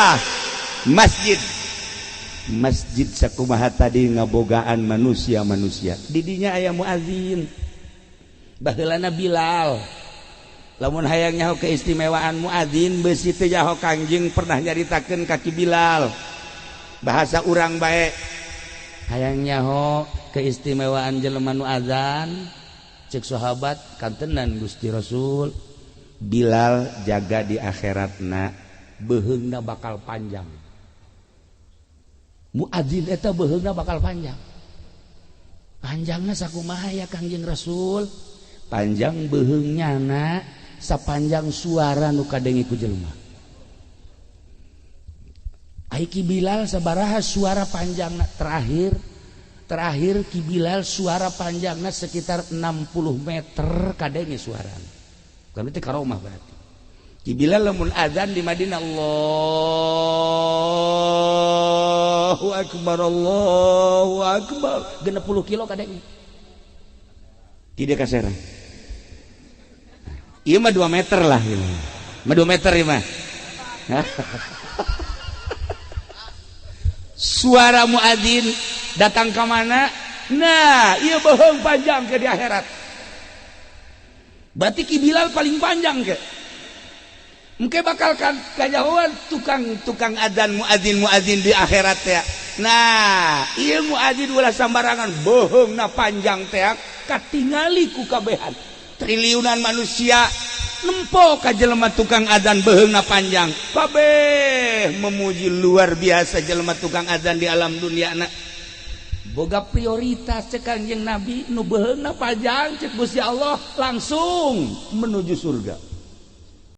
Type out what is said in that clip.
adalah masjid. Masjid sakumaha tadi ngabogaan manusia-manusia. Didinya aya muazin. Baheulana Bilal. Lamun hayang nyaho keistimewaan muazin beusi teh nyaho Kangjeng pernah nyaritakeun kaki Bilal. Bahasa urang bae. Hayang nyaho keistimewaan jelema nu azan. Cek sahabat kantenan Gusti Rasul. Bilal jaga di akhiratna beheungna bakal panjang. Muadzin eta beheungna bakal panjang. Panjangna sakumaha ya Kangjeng Rasul? Panjang beheungnya na sapanjang suara nu kadengi ku jelema. Ai Ki Bilal sabaraha suara panjangna terakhir Ki Bilal suara panjangna sekitar 60 meter kadengi suarana. Kan itu karomah berarti. Ki Bilal lamun azan di Madinah Allahu Akbar 60 kilo kadang tidak kaserang iya mah 2 meter lah mah 2 meter ya mah suara muadzin datang ke mana nah iya bohong panjang ke di akhirat berarti Ki Bilal paling panjang ke mungkin bakal kajauhan tukang adzan muadzin di akhirat teh. Nah, ieu muadzin ulah sambarangan bohongna panjang teh katingali ku kabehan. Triliunan manusia nempo ka jelema tukang adzan bohongna panjang. Kabeh memuji luar biasa jelema tukang adzan di alam duniana. Boga prioritas cek Kanjeng Nabi nu bohongna panjang cek Gusti Allah langsung menuju surga.